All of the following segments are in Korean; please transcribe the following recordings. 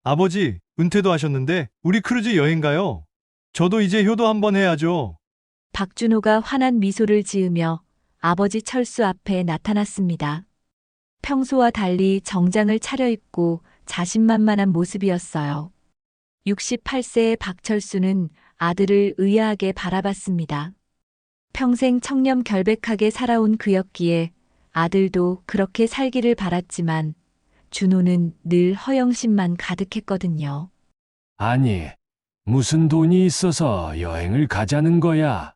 아버지, 은퇴도 하셨는데 우리 크루즈 여행 가요. 저도 이제 효도 한번 해야죠. 박준호가 환한 미소를 지으며 아버지 철수 앞에 나타났습니다. 평소와 달리 정장을 차려입고 자신만만한 모습이었어요. 68세의 박철수는 아들을 의아하게 바라봤습니다. 평생 청렴 결백하게 살아온 그였기에 아들도 그렇게 살기를 바랐지만 준호는 늘 허영심만 가득했거든요. 아니, 무슨 돈이 있어서 여행을 가자는 거야?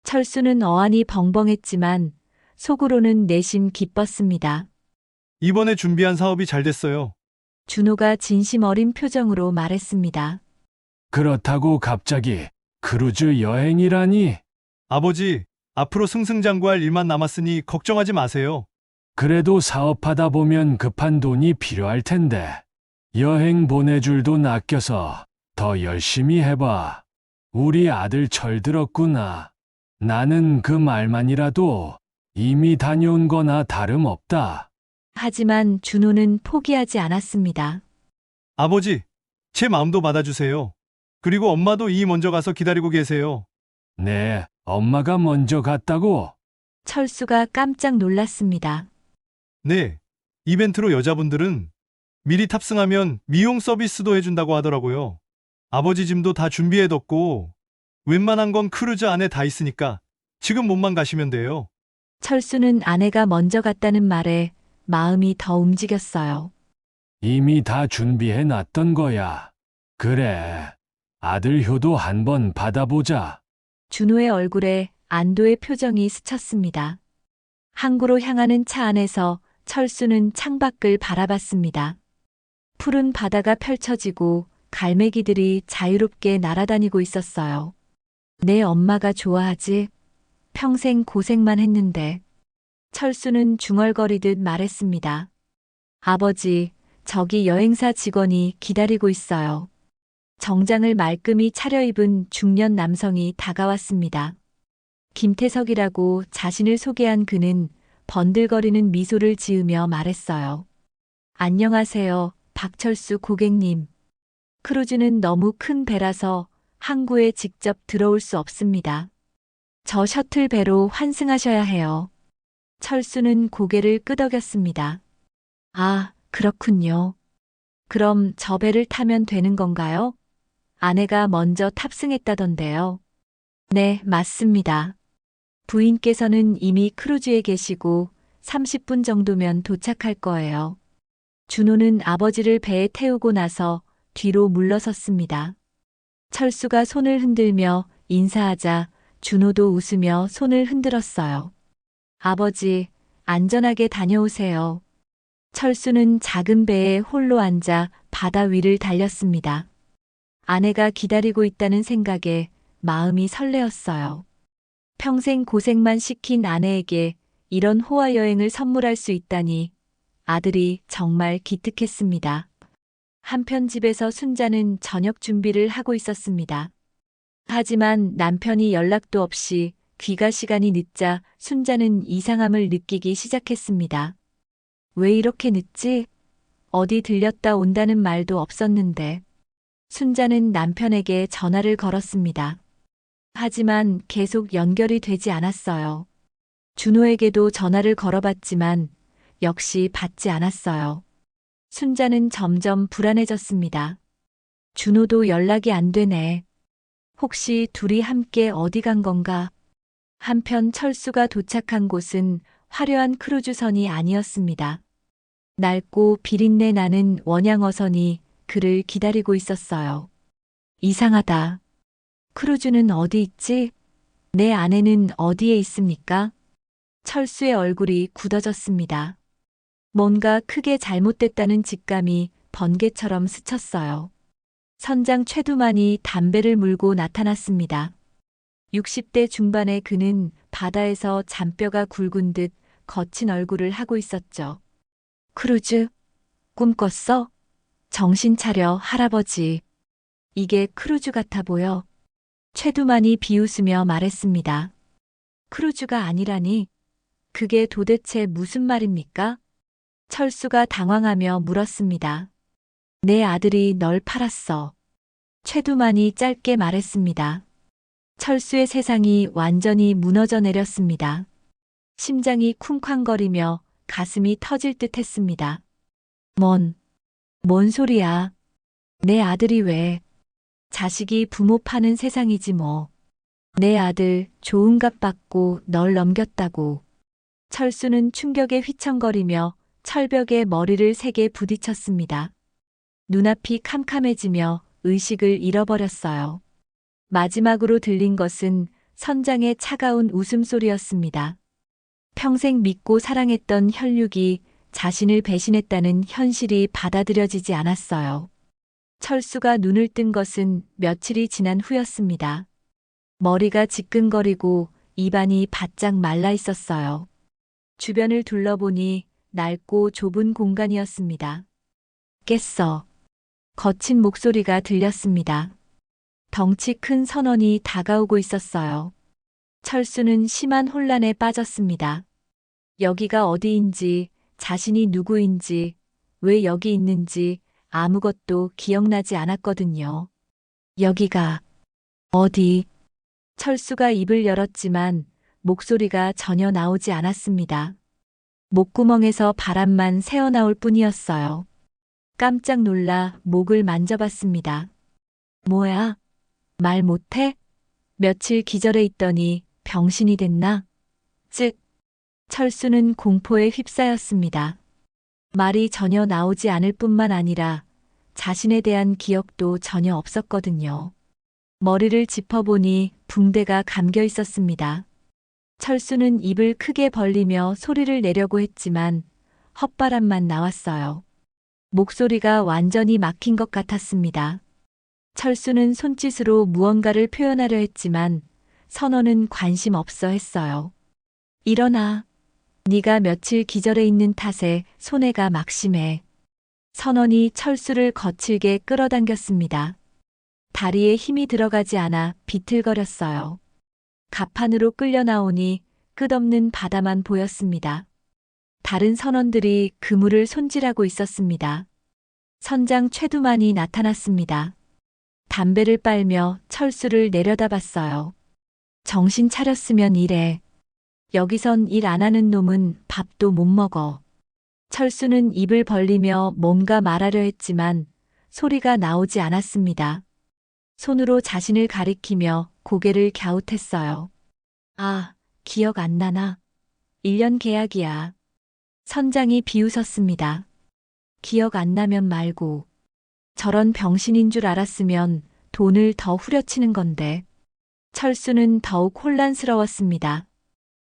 철수는 어안이 벙벙했지만 속으로는 내심 기뻤습니다. 이번에 준비한 사업이 잘 됐어요. 준호가 진심 어린 표정으로 말했습니다. 그렇다고 갑자기 크루즈 여행이라니? 아버지, 앞으로 승승장구할 일만 남았으니 걱정하지 마세요. 그래도 사업하다 보면 급한 돈이 필요할 텐데. 여행 보내줄 돈 아껴서 더 열심히 해봐. 우리 아들 철들었구나. 나는 그 말만이라도 이미 다녀온 거나 다름없다. 하지만 준호는 포기하지 않았습니다. 아버지, 제 마음도 받아주세요. 그리고 엄마도 이 먼저 가서 기다리고 계세요. 네, 엄마가 먼저 갔다고? 철수가 깜짝 놀랐습니다. 네, 이벤트로 여자분들은 미리 탑승하면 미용 서비스도 해준다고 하더라고요. 아버지 짐도 다 준비해뒀고 웬만한 건 크루즈 안에 다 있으니까 지금 몸만 가시면 돼요. 철수는 아내가 먼저 갔다는 말에 마음이 더 움직였어요. 이미 다 준비해 놨던 거야. 그래, 아들 효도 한번 받아보자. 준호의 얼굴에 안도의 표정이 스쳤습니다. 항구로 향하는 차 안에서 철수는 창밖을 바라봤습니다. 푸른 바다가 펼쳐지고 갈매기들이 자유롭게 날아다니고 있었어요. 내 엄마가 좋아하지? 평생 고생만 했는데. 철수는 중얼거리듯 말했습니다. 아버지, 저기 여행사 직원이 기다리고 있어요. 정장을 말끔히 차려입은 중년 남성이 다가왔습니다. 김태석이라고 자신을 소개한 그는 번들거리는 미소를 지으며 말했어요. 안녕하세요, 박철수 고객님. 크루즈는 너무 큰 배라서 항구에 직접 들어올 수 없습니다. 저 셔틀 배로 환승하셔야 해요. 철수는 고개를 끄덕였습니다. 아, 그렇군요. 그럼 저 배를 타면 되는 건가요? 아내가 먼저 탑승했다던데요. 네, 맞습니다. 부인께서는 이미 크루즈에 계시고 30분 정도면 도착할 거예요. 준호는 아버지를 배에 태우고 나서 뒤로 물러섰습니다. 철수가 손을 흔들며 인사하자 준호도 웃으며 손을 흔들었어요. 아버지, 안전하게 다녀오세요. 철수는 작은 배에 홀로 앉아 바다 위를 달렸습니다. 아내가 기다리고 있다는 생각에 마음이 설레었어요. 평생 고생만 시킨 아내에게 이런 호화 여행을 선물할 수 있다니 아들이 정말 기특했습니다. 한편 집에서 순자는 저녁 준비를 하고 있었습니다. 하지만 남편이 연락도 없이 귀가 시간이 늦자 순자는 이상함을 느끼기 시작했습니다. 왜 이렇게 늦지? 어디 들렸다 온다는 말도 없었는데. 순자는 남편에게 전화를 걸었습니다. 하지만 계속 연결이 되지 않았어요. 준호에게도 전화를 걸어봤지만 역시 받지 않았어요. 순자는 점점 불안해졌습니다. 준호도 연락이 안 되네. 혹시 둘이 함께 어디 간 건가? 한편 철수가 도착한 곳은 화려한 크루즈선이 아니었습니다. 낡고 비린내 나는 원양어선이 그를 기다리고 있었어요. 이상하다. 크루즈는 어디 있지? 내 아내는 어디에 있습니까? 철수의 얼굴이 굳어졌습니다. 뭔가 크게 잘못됐다는 직감이 번개처럼 스쳤어요. 선장 최두만이 담배를 물고 나타났습니다. 60대 중반의 그는 바다에서 잔뼈가 굵은 듯 거친 얼굴을 하고 있었죠. 크루즈? 꿈 꿨어? 정신 차려, 할아버지. 이게 크루즈 같아 보여. 최두만이 비웃으며 말했습니다. 크루즈가 아니라니? 그게 도대체 무슨 말입니까? 철수가 당황하며 물었습니다. 내 아들이 널 팔았어. 최두만이 짧게 말했습니다. 철수의 세상이 완전히 무너져 내렸습니다. 심장이 쿵쾅거리며 가슴이 터질 듯 했습니다. 뭔 소리야? 내 아들이 왜? 자식이 부모 파는 세상이지 뭐. 내 아들 좋은 값 받고 널 넘겼다고. 철수는 충격에 휘청거리며 철벽에 머리를 세게 부딪혔습니다. 눈앞이 캄캄해지며 의식을 잃어버렸어요. 마지막으로 들린 것은 선장의 차가운 웃음소리였습니다. 평생 믿고 사랑했던 혈육이 자신을 배신했다는 현실이 받아들여지지 않았어요. 철수가 눈을 뜬 것은 며칠이 지난 후였습니다. 머리가 지끈거리고 입안이 바짝 말라 있었어요. 주변을 둘러보니 낡고 좁은 공간이었습니다. 깼어. 거친 목소리가 들렸습니다. 덩치 큰 선원이 다가오고 있었어요. 철수는 심한 혼란에 빠졌습니다. 여기가 어디인지, 자신이 누구인지, 왜 여기 있는지 아무것도 기억나지 않았거든요. 여기가 어디? 철수가 입을 열었지만 목소리가 전혀 나오지 않았습니다. 목구멍에서 바람만 새어나올 뿐이었어요. 깜짝 놀라 목을 만져봤습니다. 뭐야? 말 못해? 며칠 기절해 있더니 병신이 됐나? 즉, 철수는 공포에 휩싸였습니다. 말이 전혀 나오지 않을 뿐만 아니라 자신에 대한 기억도 전혀 없었거든요. 머리를 짚어보니 붕대가 감겨 있었습니다. 철수는 입을 크게 벌리며 소리를 내려고 했지만 헛바람만 나왔어요. 목소리가 완전히 막힌 것 같았습니다. 철수는 손짓으로 무언가를 표현하려 했지만 선원은 관심 없어 했어요. 일어나. 네가 며칠 기절해 있는 탓에 손해가 막심해. 선원이 철수를 거칠게 끌어당겼습니다. 다리에 힘이 들어가지 않아 비틀거렸어요. 갑판으로 끌려 나오니 끝없는 바다만 보였습니다. 다른 선원들이 그물을 손질하고 있었습니다. 선장 최두만이 나타났습니다. 담배를 빨며 철수를 내려다봤어요. 정신 차렸으면 일해. 여기선 일 안 하는 놈은 밥도 못 먹어. 철수는 입을 벌리며 뭔가 말하려 했지만 소리가 나오지 않았습니다. 손으로 자신을 가리키며 고개를 갸웃했어요. 아, 기억 안 나나? 1년 계약이야. 선장이 비웃었습니다. 기억 안 나면 말고. 저런 병신인 줄 알았으면 돈을 더 후려치는 건데. 철수는 더욱 혼란스러웠습니다.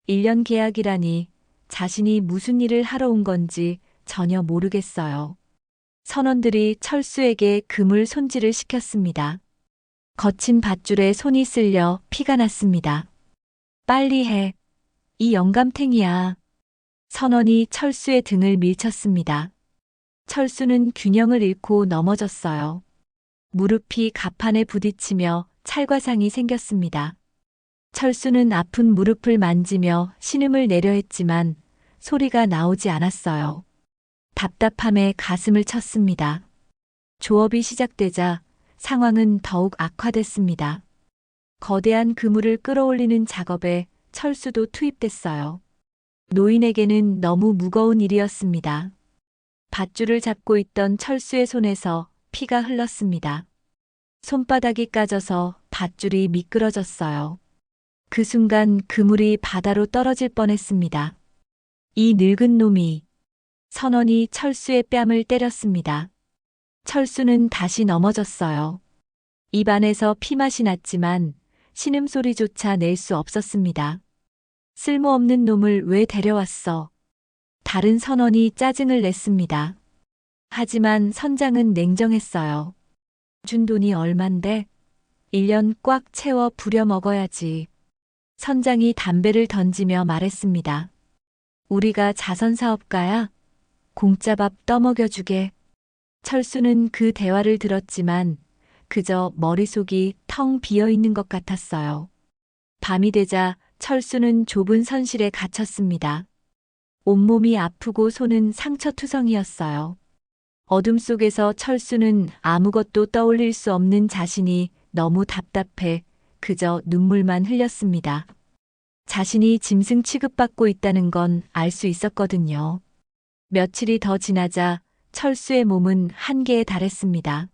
1년 계약이라니 자신이 무슨 일을 하러 온 건지 전혀 모르겠어요. 선원들이 철수에게 그물 손질을 시켰습니다. 거친 밧줄에 손이 쓸려 피가 났습니다. 빨리 해. 이 영감탱이야. 선원이 철수의 등을 밀쳤습니다. 철수는 균형을 잃고 넘어졌어요. 무릎이 갑판에 부딪히며 찰과상이 생겼습니다. 철수는 아픈 무릎을 만지며 신음을 내려 했지만 소리가 나오지 않았어요. 답답함에 가슴을 쳤습니다. 조업이 시작되자 상황은 더욱 악화됐습니다. 거대한 그물을 끌어올리는 작업에 철수도 투입됐어요. 노인에게는 너무 무거운 일이었습니다. 밧줄을 잡고 있던 철수의 손에서 피가 흘렀습니다. 손바닥이 까져서 밧줄이 미끄러졌어요. 그 순간 그물이 바다로 떨어질 뻔했습니다. 이 늙은 놈이. 선원이 철수의 뺨을 때렸습니다. 철수는 다시 넘어졌어요. 입안에서 피맛이 났지만 신음소리조차 낼 수 없었습니다. 쓸모없는 놈을 왜 데려왔어? 다른 선원이 짜증을 냈습니다. 하지만 선장은 냉정했어요. 준 돈이 얼만데? 1년 꽉 채워 부려 먹어야지. 선장이 담배를 던지며 말했습니다. 우리가 자선사업가야? 공짜밥 떠먹여주게. 철수는 그 대화를 들었지만 그저 머릿속이 텅 비어 있는 것 같았어요. 밤이 되자 철수는 좁은 선실에 갇혔습니다. 온몸이 아프고 손은 상처투성이었어요. 어둠 속에서 철수는 아무것도 떠올릴 수 없는 자신이 너무 답답해 그저 눈물만 흘렸습니다. 자신이 짐승 취급받고 있다는 건 알 수 있었거든요. 며칠이 더 지나자 철수의 몸은 한계에 달했습니다.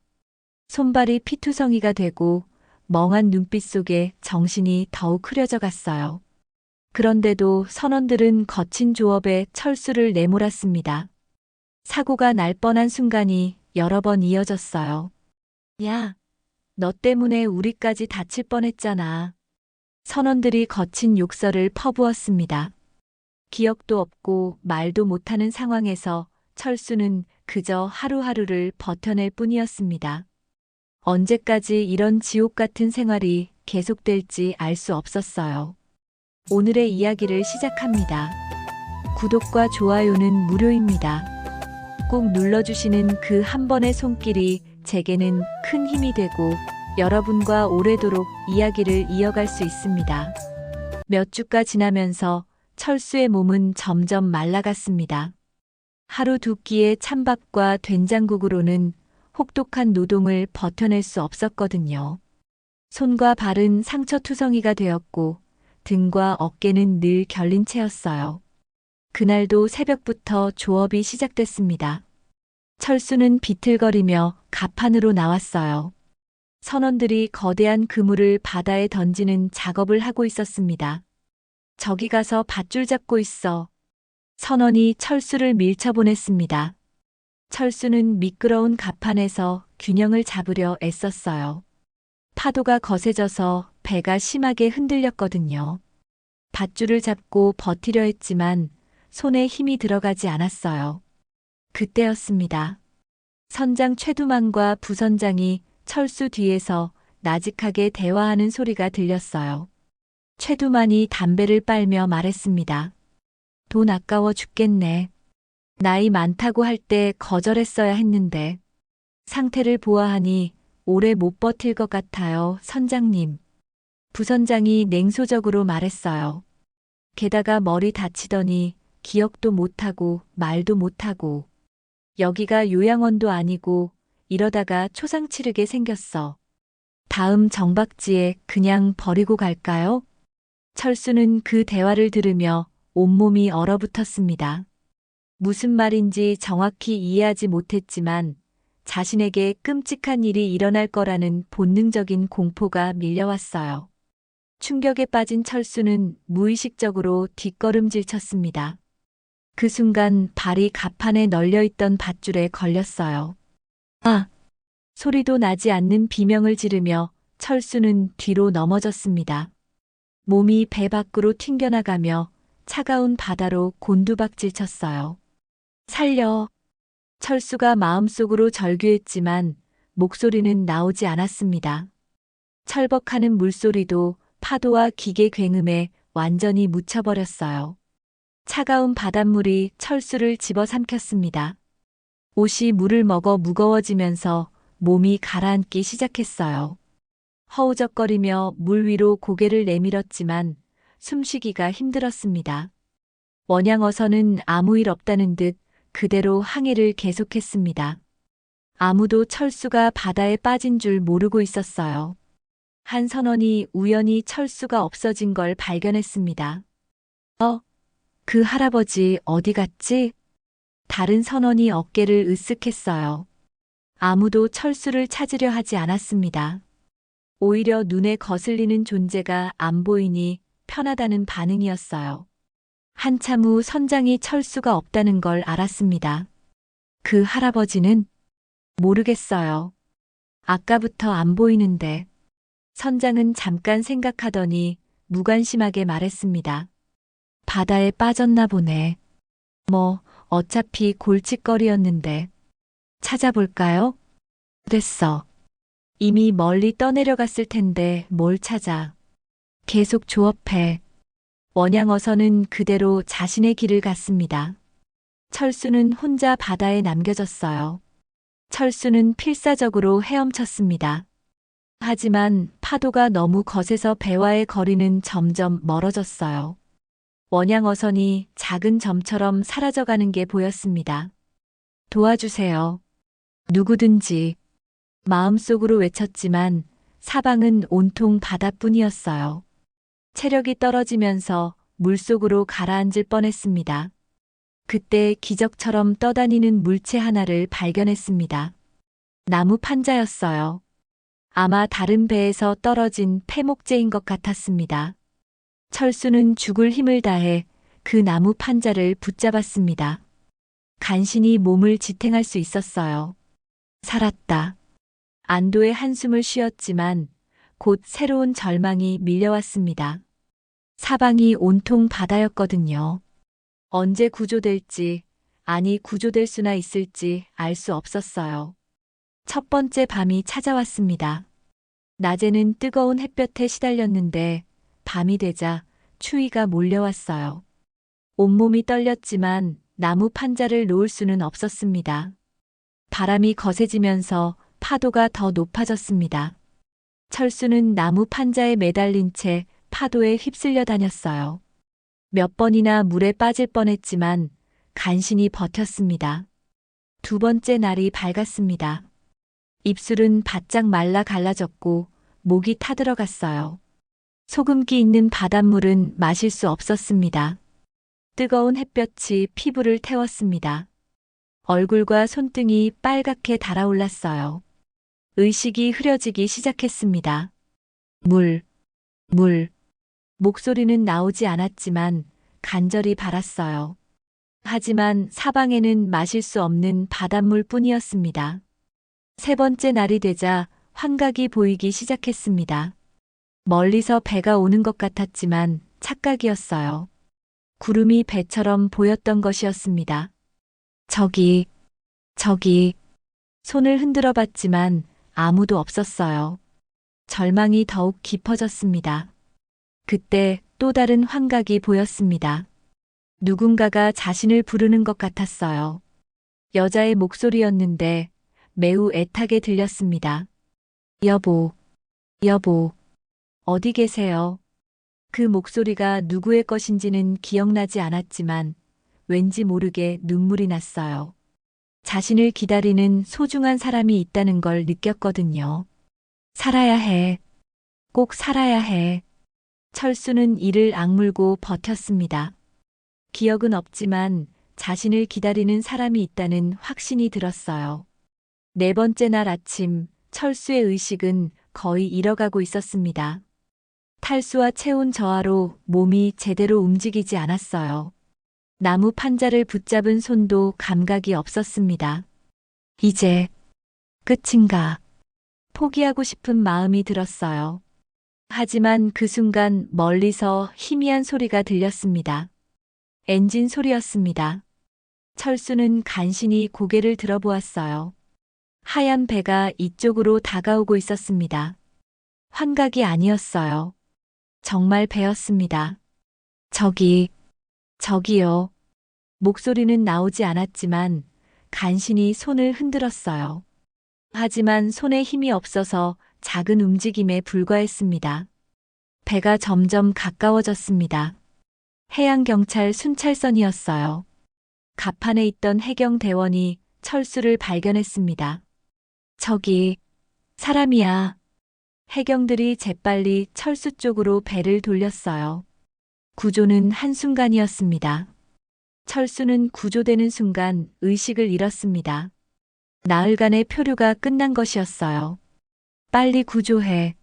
손발이 피투성이가 되고 멍한 눈빛 속에 정신이 더욱 흐려져 갔어요. 그런데도 선원들은 거친 조업에 철수를 내몰았습니다. 사고가 날 뻔한 순간이 여러 번 이어졌어요. 야, 너 때문에 우리까지 다칠 뻔했잖아. 선원들이 거친 욕설을 퍼부었습니다. 기억도 없고 말도 못하는 상황에서 철수는 그저 하루하루를 버텨낼 뿐이었습니다. 언제까지 이런 지옥 같은 생활이 계속될지 알 수 없었어요. 오늘의 이야기를 시작합니다. 구독과 좋아요는 무료입니다. 꼭 눌러주시는 그 한 번의 손길이 제게는 큰 힘이 되고 여러분과 오래도록 이야기를 이어갈 수 있습니다. 몇 주가 지나면서 철수의 몸은 점점 말라갔습니다. 하루 두 끼의 찬밥과 된장국으로는 혹독한 노동을 버텨낼 수 없었거든요. 손과 발은 상처투성이가 되었고 등과 어깨는 늘 결린 채였어요. 그날도 새벽부터 조업이 시작됐습니다. 철수는 비틀거리며 갑판으로 나왔어요. 선원들이 거대한 그물을 바다에 던지는 작업을 하고 있었습니다. 저기 가서 밧줄 잡고 있어. 선원이 철수를 밀쳐보냈습니다. 철수는 미끄러운 갑판에서 균형을 잡으려 애썼어요. 파도가 거세져서 배가 심하게 흔들렸거든요. 밧줄을 잡고 버티려 했지만 손에 힘이 들어가지 않았어요. 그때였습니다. 선장 최두만과 부선장이 철수 뒤에서 나직하게 대화하는 소리가 들렸어요. 최두만이 담배를 빨며 말했습니다. 돈 아까워 죽겠네. 나이 많다고 할 때 거절했어야 했는데 상태를 보아하니 오래 못 버틸 것 같아요, 선장님. 부선장이 냉소적으로 말했어요. 게다가 머리 다치더니 기억도 못하고 말도 못하고 여기가 요양원도 아니고 이러다가 초상 치르게 생겼어. 다음 정박지에 그냥 버리고 갈까요? 철수는 그 대화를 들으며 온몸이 얼어붙었습니다. 무슨 말인지 정확히 이해하지 못했지만 자신에게 끔찍한 일이 일어날 거라는 본능적인 공포가 밀려왔어요. 충격에 빠진 철수는 무의식적으로 뒷걸음질 쳤습니다. 그 순간 발이 갑판에 널려있던 밧줄에 걸렸어요. 아! 소리도 나지 않는 비명을 지르며 철수는 뒤로 넘어졌습니다. 몸이 배 밖으로 튕겨나가며 차가운 바다로 곤두박질 쳤어요. 살려! 철수가 마음속으로 절규했지만 목소리는 나오지 않았습니다. 철벅하는 물소리도 파도와 기계 굉음에 완전히 묻혀버렸어요. 차가운 바닷물이 철수를 집어삼켰습니다. 옷이 물을 먹어 무거워지면서 몸이 가라앉기 시작했어요. 허우적거리며 물 위로 고개를 내밀었지만 숨쉬기가 힘들었습니다. 원양어선은 아무 일 없다는 듯 그대로 항해를 계속했습니다. 아무도 철수가 바다에 빠진 줄 모르고 있었어요. 한 선원이 우연히 철수가 없어진 걸 발견했습니다. 그 할아버지 어디 갔지? 다른 선원이 어깨를 으쓱했어요. 아무도 철수를 찾으려 하지 않았습니다. 오히려 눈에 거슬리는 존재가 안 보이니 편하다는 반응이었어요. 한참 후 선장이 철수가 없다는 걸 알았습니다. 그 할아버지는? 모르겠어요. 아까부터 안 보이는데. 선장은 잠깐 생각하더니 무관심하게 말했습니다. 바다에 빠졌나 보네. 어차피 골칫거리였는데. 찾아볼까요? 됐어. 이미 멀리 떠내려갔을 텐데 뭘 찾아. 계속 조업해. 원양어선은 그대로 자신의 길을 갔습니다. 철수는 혼자 바다에 남겨졌어요. 철수는 필사적으로 헤엄쳤습니다. 하지만 파도가 너무 거세서 배와의 거리는 점점 멀어졌어요. 원양어선이 작은 점처럼 사라져가는 게 보였습니다. 도와주세요. 누구든지 마음속으로 외쳤지만 사방은 온통 바다뿐이었어요. 체력이 떨어지면서 물속으로 가라앉을 뻔했습니다. 그때 기적처럼 떠다니는 물체 하나를 발견했습니다. 나무 판자였어요. 아마 다른 배에서 떨어진 폐목재인 것 같았습니다. 철수는 죽을 힘을 다해 그 나무 판자를 붙잡았습니다. 간신히 몸을 지탱할 수 있었어요. 살았다. 안도의 한숨을 쉬었지만 곧 새로운 절망이 밀려왔습니다. 사방이 온통 바다였거든요. 언제 구조될지, 아니 구조될 수나 있을지 알 수 없었어요. 첫 번째 밤이 찾아왔습니다. 낮에는 뜨거운 햇볕에 시달렸는데 밤이 되자 추위가 몰려왔어요. 온몸이 떨렸지만 나무 판자를 놓을 수는 없었습니다. 바람이 거세지면서 파도가 더 높아졌습니다. 철수는 나무 판자에 매달린 채 파도에 휩쓸려 다녔어요. 몇 번이나 물에 빠질 뻔했지만 간신히 버텼습니다. 두 번째 날이 밝았습니다. 입술은 바짝 말라 갈라졌고 목이 타들어갔어요. 소금기 있는 바닷물은 마실 수 없었습니다. 뜨거운 햇볕이 피부를 태웠습니다. 얼굴과 손등이 빨갛게 달아올랐어요. 의식이 흐려지기 시작했습니다. 물. 목소리는 나오지 않았지만 간절히 바랐어요. 하지만 사방에는 마실 수 없는 바닷물 뿐이었습니다. 세 번째 날이 되자 환각이 보이기 시작했습니다. 멀리서 배가 오는 것 같았지만 착각이었어요. 구름이 배처럼 보였던 것이었습니다. 저기. 손을 흔들어 봤지만 아무도 없었어요. 절망이 더욱 깊어졌습니다. 그때 또 다른 환각이 보였습니다. 누군가가 자신을 부르는 것 같았어요. 여자의 목소리였는데 매우 애타게 들렸습니다. 여보, 어디 계세요? 그 목소리가 누구의 것인지는 기억나지 않았지만 왠지 모르게 눈물이 났어요. 자신을 기다리는 소중한 사람이 있다는 걸 느꼈거든요. 살아야 해. 꼭 살아야 해. 철수는 이를 악물고 버텼습니다. 기억은 없지만 자신을 기다리는 사람이 있다는 확신이 들었어요. 네 번째 날 아침, 철수의 의식은 거의 잃어가고 있었습니다. 탈수와 체온 저하로 몸이 제대로 움직이지 않았어요. 나무 판자를 붙잡은 손도 감각이 없었습니다. 이제 끝인가? 포기하고 싶은 마음이 들었어요. 하지만 그 순간 멀리서 희미한 소리가 들렸습니다. 엔진 소리였습니다. 철수는 간신히 고개를 들어보았어요. 하얀 배가 이쪽으로 다가오고 있었습니다. 환각이 아니었어요. 정말 배였습니다. 저기요. 목소리는 나오지 않았지만 간신히 손을 흔들었어요. 하지만 손에 힘이 없어서 작은 움직임에 불과했습니다. 배가 점점 가까워졌습니다. 해양경찰 순찰선이었어요. 갑판에 있던 해경대원이 철수를 발견했습니다. 저기, 사람이야. 해경들이 재빨리 철수 쪽으로 배를 돌렸어요. 구조는 한순간이었습니다. 철수는 구조되는 순간 의식을 잃었습니다. 나흘간의 표류가 끝난 것이었어요. 빨리 구조해.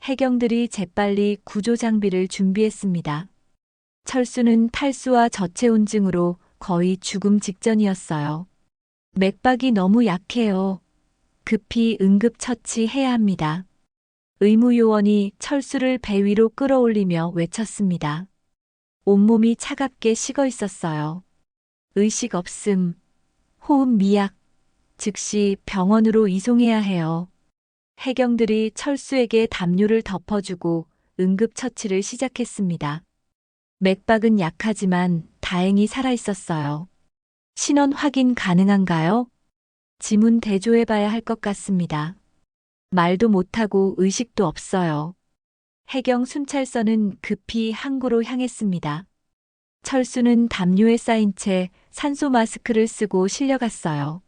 해경들이 재빨리 구조 장비를 준비했습니다. 철수는 탈수와 저체온증으로 거의 죽음 직전이었어요. 맥박이 너무 약해요. 급히 응급처치해야 합니다. 의무요원이 철수를 배 위로 끌어올리며 외쳤습니다. 온몸이 차갑게 식어 있었어요. 의식 없음, 호흡 미약, 즉시 병원으로 이송해야 해요. 해경들이 철수에게 담요를 덮어주고 응급처치를 시작했습니다. 맥박은 약하지만 다행히 살아 있었어요. 신원 확인 가능한가요? 지문 대조해봐야 할 것 같습니다. 말도 못하고 의식도 없어요. 해경 순찰선은 급히 항구로 향했습니다. 철수는 담요에 쌓인 채 산소 마스크를 쓰고 실려갔어요.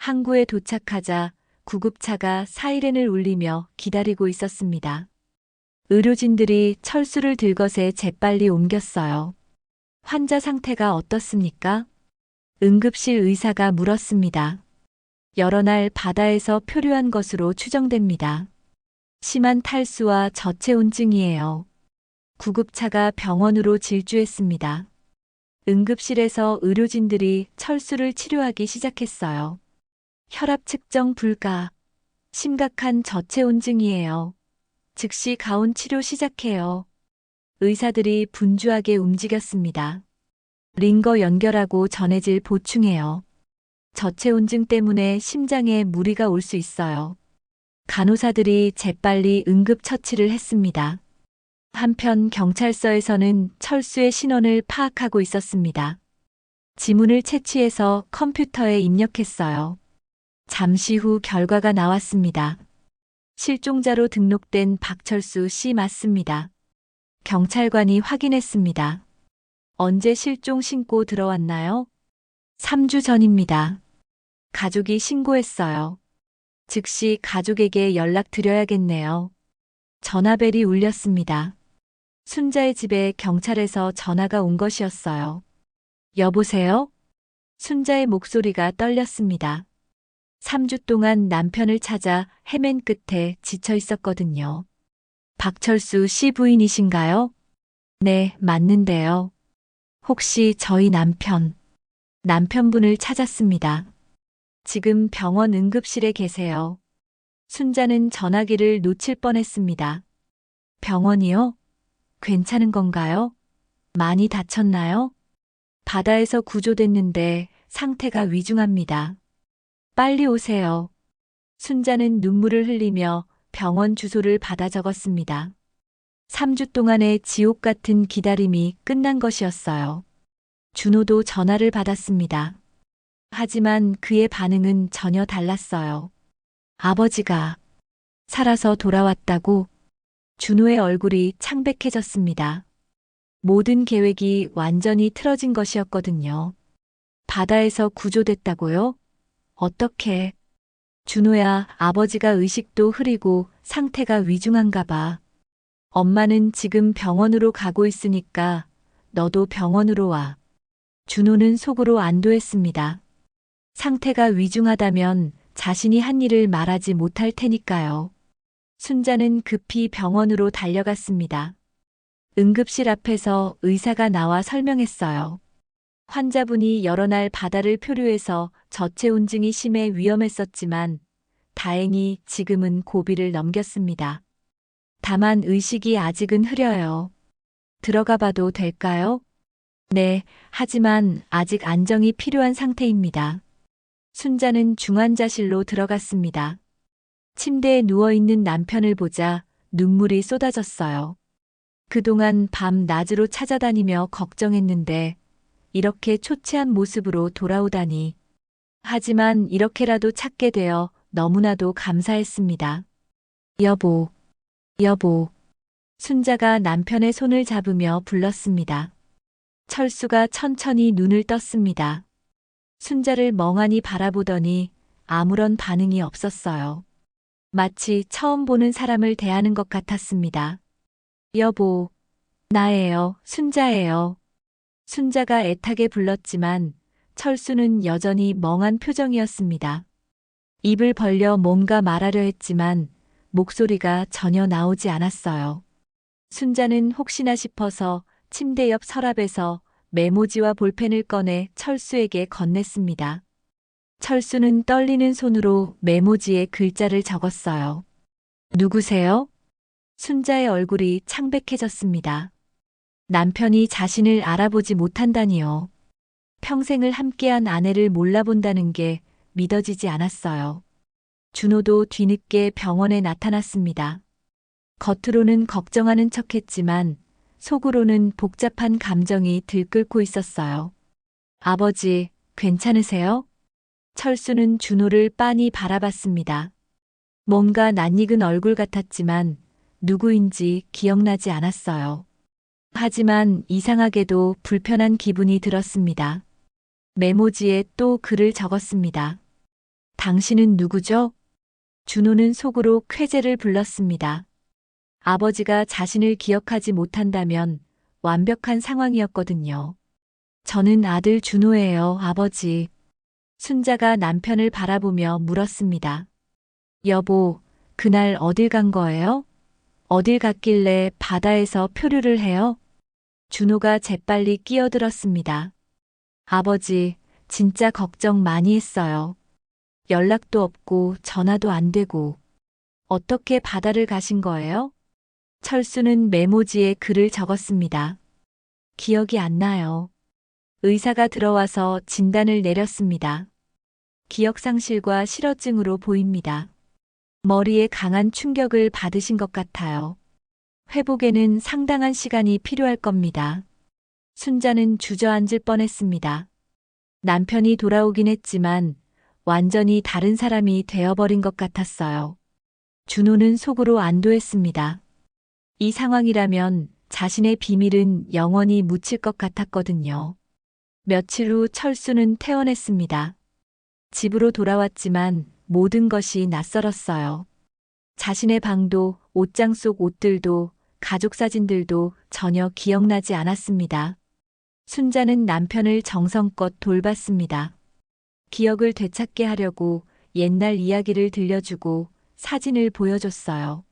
항구에 도착하자 구급차가 사이렌을 울리며 기다리고 있었습니다. 의료진들이 철수를 들것에 재빨리 옮겼어요. 환자 상태가 어떻습니까? 응급실 의사가 물었습니다. 여러 날 바다에서 표류한 것으로 추정됩니다. 심한 탈수와 저체온증이에요. 구급차가 병원으로 질주했습니다. 응급실에서 의료진들이 철수를 치료하기 시작했어요. 혈압 측정 불가. 심각한 저체온증이에요. 즉시 가온 치료 시작해요. 의사들이 분주하게 움직였습니다. 링거 연결하고 전해질 보충해요. 저체온증 때문에 심장에 무리가 올 수 있어요. 간호사들이 재빨리 응급처치를 했습니다. 한편 경찰서에서는 철수의 신원을 파악하고 있었습니다. 지문을 채취해서 컴퓨터에 입력했어요. 잠시 후 결과가 나왔습니다. 실종자로 등록된 박철수 씨 맞습니다. 경찰관이 확인했습니다. 언제 실종 신고 들어왔나요? 3주 전입니다. 가족이 신고했어요. 즉시 가족에게 연락드려야겠네요. 전화벨이 울렸습니다. 순자의 집에 경찰에서 전화가 온 것이었어요. 여보세요? 순자의 목소리가 떨렸습니다. 3주 동안 남편을 찾아 헤맨 끝에 지쳐 있었거든요. 박철수 씨 부인이신가요? 네, 맞는데요. 혹시 저희 남편분을 찾았습니다. 지금 병원 응급실에 계세요. 순자는 전화기를 놓칠 뻔했습니다. 병원이요? 괜찮은 건가요? 많이 다쳤나요? 바다에서 구조됐는데 상태가 위중합니다. 빨리 오세요. 순자는 눈물을 흘리며 병원 주소를 받아 적었습니다. 3주 동안의 지옥 같은 기다림이 끝난 것이었어요. 준호도 전화를 받았습니다. 하지만 그의 반응은 전혀 달랐어요. 아버지가 살아서 돌아왔다고. 준호의 얼굴이 창백해졌습니다. 모든 계획이 완전히 틀어진 것이었거든요. 바다에서 구조됐다고요? 어떻게? 준호야, 아버지가 의식도 흐리고 상태가 위중한가 봐. 엄마는 지금 병원으로 가고 있으니까 너도 병원으로 와. 준호는 속으로 안도했습니다. 상태가 위중하다면 자신이 한 일을 말하지 못할 테니까요. 순자는 급히 병원으로 달려갔습니다. 응급실 앞에서 의사가 나와 설명했어요. 환자분이 여러 날 바다를 표류해서 저체온증이 심해 위험했었지만 다행히 지금은 고비를 넘겼습니다. 다만 의식이 아직은 흐려요. 들어가 봐도 될까요? 네, 하지만 아직 안정이 필요한 상태입니다. 순자는 중환자실로 들어갔습니다. 침대에 누워있는 남편을 보자 눈물이 쏟아졌어요. 그동안 밤낮으로 찾아다니며 걱정했는데 이렇게 초췌한 모습으로 돌아오다니. 하지만 이렇게라도 찾게 되어 너무나도 감사했습니다. 여보, 여보. 순자가 남편의 손을 잡으며 불렀습니다. 철수가 천천히 눈을 떴습니다. 순자를 멍하니 바라보더니 아무런 반응이 없었어요. 마치 처음 보는 사람을 대하는 것 같았습니다. 여보, 나예요, 순자예요. 순자가 애타게 불렀지만 철수는 여전히 멍한 표정이었습니다. 입을 벌려 뭔가 말하려 했지만 목소리가 전혀 나오지 않았어요. 순자는 혹시나 싶어서 침대 옆 서랍에서 메모지와 볼펜을 꺼내 철수에게 건넸습니다. 철수는 떨리는 손으로 메모지에 글자를 적었어요. 누구세요? 순자의 얼굴이 창백해졌습니다. 남편이 자신을 알아보지 못한다니요. 평생을 함께한 아내를 몰라본다는 게 믿어지지 않았어요. 준호도 뒤늦게 병원에 나타났습니다. 겉으로는 걱정하는 척했지만 속으로는 복잡한 감정이 들끓고 있었어요. 아버지, 괜찮으세요? 철수는 준호를 빤히 바라봤습니다. 뭔가 낯익은 얼굴 같았지만 누구인지 기억나지 않았어요. 하지만 이상하게도 불편한 기분이 들었습니다. 메모지에 또 글을 적었습니다. 당신은 누구죠? 준호는 속으로 쾌재를 불렀습니다. 아버지가 자신을 기억하지 못한다면 완벽한 상황이었거든요. 저는 아들 준호예요, 아버지. 순자가 남편을 바라보며 물었습니다. 여보, 그날 어딜 간 거예요? 어딜 갔길래 바다에서 표류를 해요? 준호가 재빨리 끼어들었습니다. 아버지, 진짜 걱정 많이 했어요. 연락도 없고 전화도 안 되고. 어떻게 바다를 가신 거예요? 철수는 메모지에 글을 적었습니다. 기억이 안 나요. 의사가 들어와서 진단을 내렸습니다. 기억상실과 실어증으로 보입니다. 머리에 강한 충격을 받으신 것 같아요. 회복에는 상당한 시간이 필요할 겁니다. 순자는 주저앉을 뻔했습니다. 남편이 돌아오긴 했지만 완전히 다른 사람이 되어버린 것 같았어요. 준호는 속으로 안도했습니다. 이 상황이라면 자신의 비밀은 영원히 묻힐 것 같았거든요. 며칠 후 철수는 퇴원했습니다. 집으로 돌아왔지만 모든 것이 낯설었어요. 자신의 방도, 옷장 속 옷들도, 가족 사진들도 전혀 기억나지 않았습니다. 순자는 남편을 정성껏 돌봤습니다. 기억을 되찾게 하려고 옛날 이야기를 들려주고 사진을 보여줬어요.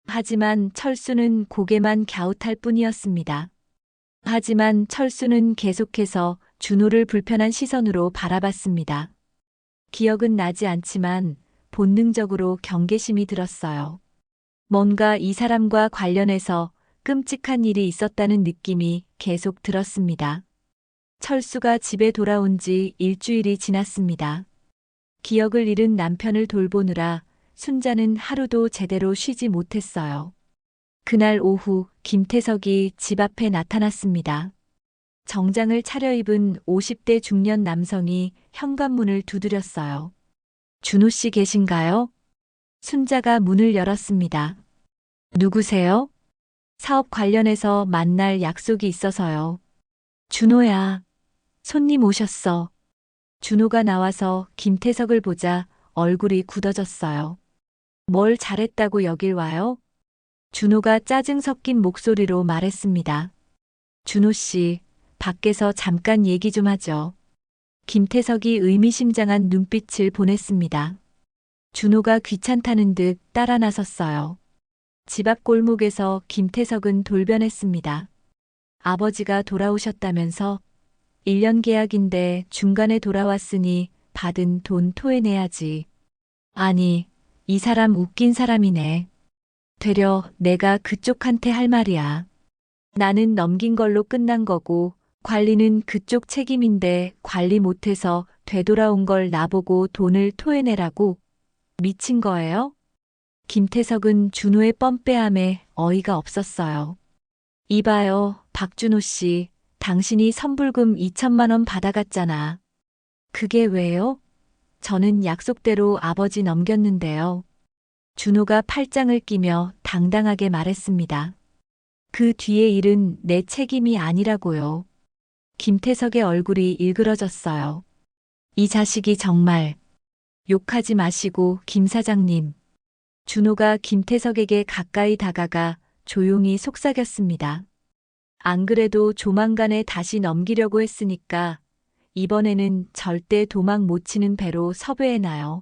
하지만 철수는 고개만 갸웃할 뿐이었습니다. 하지만 철수는 계속해서 준호를 불편한 시선으로 바라봤습니다. 기억은 나지 않지만 본능적으로 경계심이 들었어요. 뭔가 이 사람과 관련해서 끔찍한 일이 있었다는 느낌이 계속 들었습니다. 철수가 집에 돌아온 지 일주일이 지났습니다. 기억을 잃은 남편을 돌보느라 순자는 하루도 제대로 쉬지 못했어요. 그날 오후 김태석이 집 앞에 나타났습니다. 정장을 차려입은 50대 중년 남성이 현관문을 두드렸어요. 준호 씨 계신가요? 순자가 문을 열었습니다. 누구세요? 사업 관련해서 만날 약속이 있어서요. 준호야. 손님 오셨어. 준호가 나와서 김태석을 보자 얼굴이 굳어졌어요. 뭘 잘했다고 여길 와요? 준호가 짜증 섞인 목소리로 말했습니다. 준호 씨, 밖에서 잠깐 얘기 좀 하죠. 김태석이 의미심장한 눈빛을 보냈습니다. 준호가 귀찮다는 듯 따라 나섰어요. 집 앞 골목에서 김태석은 돌변했습니다. 아버지가 돌아오셨다면서 1년 계약인데 중간에 돌아왔으니 받은 돈 토해내야지. 아니, 이 사람 웃긴 사람이네. 되려 내가 그쪽한테 할 말이야. 나는 넘긴 걸로 끝난 거고 관리는 그쪽 책임인데 관리 못해서 되돌아온 걸 나보고 돈을 토해내라고? 미친 거예요? 김태석은 준호의 뻔빼함에 어이가 없었어요. 이봐요, 박준호 씨. 당신이 선불금 2천만 원 받아갔잖아. 그게 왜요? 저는 약속대로 아버지 넘겼는데요. 준호가 팔짱을 끼며 당당하게 말했습니다. 그 뒤의 일은 내 책임이 아니라고요. 김태석의 얼굴이 일그러졌어요. 이 자식이 정말. 욕하지 마시고 김 사장님. 준호가 김태석에게 가까이 다가가 조용히 속삭였습니다. 안 그래도 조만간에 다시 넘기려고 했으니까 이번에는 절대 도망 못 치는 배로 섭외해놔요.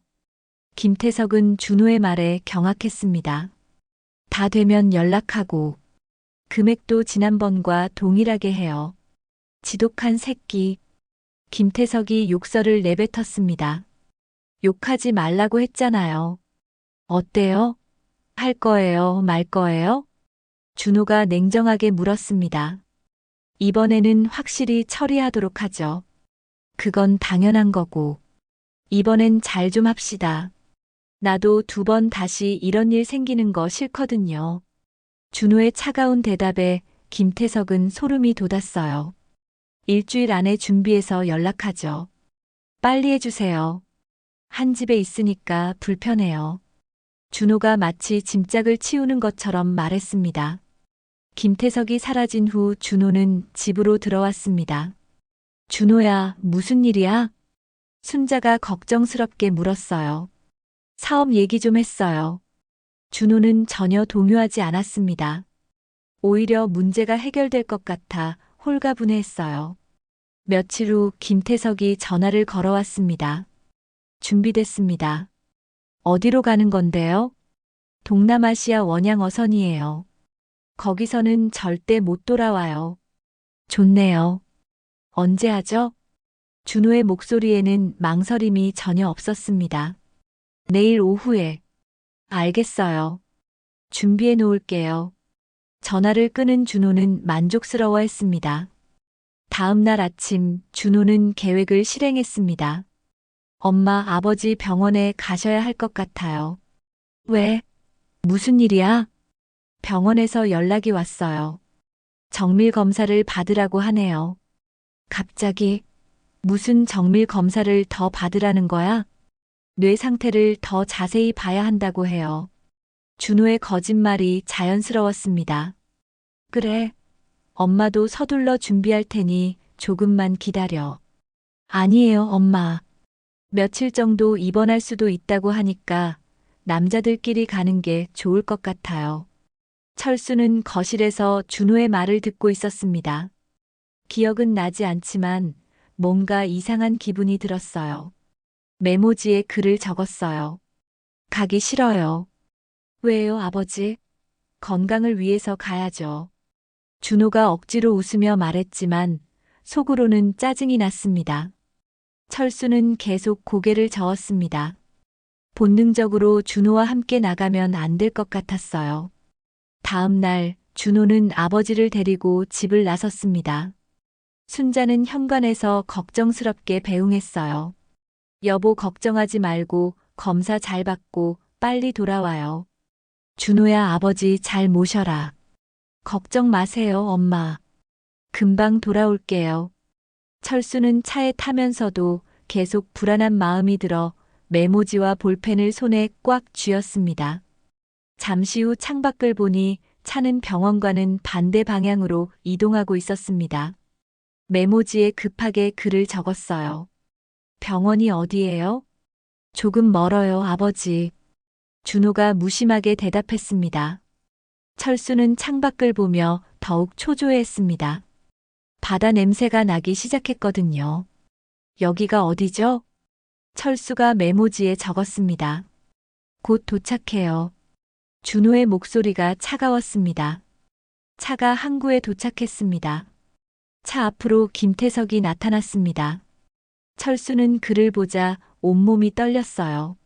김태석은 준호의 말에 경악했습니다. 다 되면 연락하고 금액도 지난번과 동일하게 해요. 지독한 새끼. 김태석이 욕설을 내뱉었습니다. 욕하지 말라고 했잖아요. 어때요? 할 거예요, 말 거예요? 준호가 냉정하게 물었습니다. 이번에는 확실히 처리하도록 하죠. 그건 당연한 거고. 이번엔 잘 좀 합시다. 나도 2번 다시 이런 일 생기는 거 싫거든요. 준호의 차가운 대답에 김태석은 소름이 돋았어요. 일주일 안에 준비해서 연락하죠. 빨리 해주세요. 한 집에 있으니까 불편해요. 준호가 마치 짐짝을 치우는 것처럼 말했습니다. 김태석이 사라진 후 준호는 집으로 들어왔습니다. 준호야, 무슨 일이야? 순자가 걱정스럽게 물었어요. 사업 얘기 좀 했어요. 준호는 전혀 동요하지 않았습니다. 오히려 문제가 해결될 것 같아 홀가분해했어요. 며칠 후 김태석이 전화를 걸어왔습니다. 준비됐습니다. 어디로 가는 건데요? 동남아시아 원양 어선이에요. 거기서는 절대 못 돌아와요. 좋네요. 언제 하죠? 준호의 목소리에는 망설임이 전혀 없었습니다. 내일 오후에. 알겠어요. 준비해 놓을게요. 전화를 끊은 준호는 만족스러워했습니다. 다음 날 아침 준호는 계획을 실행했습니다. 엄마, 아버지 병원에 가셔야 할 것 같아요. 왜? 무슨 일이야? 병원에서 연락이 왔어요. 정밀 검사를 받으라고 하네요. 갑자기 무슨 정밀 검사를 더 받으라는 거야? 뇌 상태를 더 자세히 봐야 한다고 해요. 준호의 거짓말이 자연스러웠습니다. 그래. 엄마도 서둘러 준비할 테니 조금만 기다려. 아니에요, 엄마. 며칠 정도 입원할 수도 있다고 하니까 남자들끼리 가는 게 좋을 것 같아요. 철수는 거실에서 준호의 말을 듣고 있었습니다. 기억은 나지 않지만 뭔가 이상한 기분이 들었어요. 메모지에 글을 적었어요. 가기 싫어요. 왜요, 아버지? 건강을 위해서 가야죠. 준호가 억지로 웃으며 말했지만 속으로는 짜증이 났습니다. 철수는 계속 고개를 저었습니다. 본능적으로 준호와 함께 나가면 안 될 것 같았어요. 다음 날 준호는 아버지를 데리고 집을 나섰습니다. 순자는 현관에서 걱정스럽게 배웅했어요. 여보, 걱정하지 말고 검사 잘 받고 빨리 돌아와요. 준호야, 아버지 잘 모셔라. 걱정 마세요, 엄마. 금방 돌아올게요. 철수는 차에 타면서도 계속 불안한 마음이 들어 메모지와 볼펜을 손에 꽉 쥐었습니다. 잠시 후 창밖을 보니 차는 병원과는 반대 방향으로 이동하고 있었습니다. 메모지에 급하게 글을 적었어요. 병원이 어디예요? 조금 멀어요, 아버지. 준호가 무심하게 대답했습니다. 철수는 창밖을 보며 더욱 초조해했습니다. 바다 냄새가 나기 시작했거든요. 여기가 어디죠? 철수가 메모지에 적었습니다. 곧 도착해요. 준호의 목소리가 차가웠습니다. 차가 항구에 도착했습니다. 차 앞으로 김태석이 나타났습니다. 철수는 그를 보자 온몸이 떨렸어요.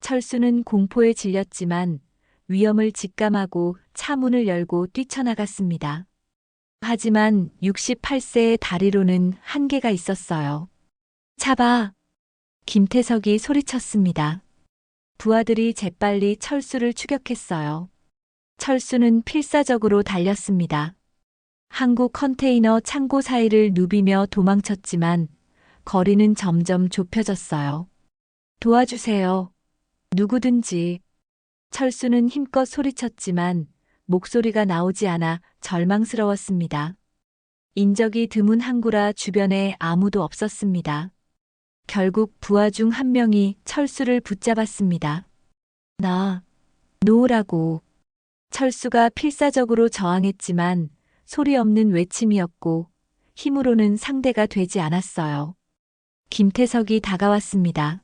철수는 공포에 질렸지만 위험을 직감하고 차 문을 열고 뛰쳐나갔습니다. 하지만 68세의 다리로는 한계가 있었어요. 차봐! 김태석이 소리쳤습니다. 부하들이 재빨리 철수를 추격했어요. 철수는 필사적으로 달렸습니다. 항구 컨테이너 창고 사이를 누비며 도망쳤지만 거리는 점점 좁혀졌어요. 도와주세요. 누구든지. 철수는 힘껏 소리쳤지만 목소리가 나오지 않아 절망스러웠습니다. 인적이 드문 항구라 주변에 아무도 없었습니다. 결국 부하 중 한 명이 철수를 붙잡았습니다. 놓으라고. 철수가 필사적으로 저항했지만 소리 없는 외침이었고 힘으로는 상대가 되지 않았어요. 김태석이 다가왔습니다.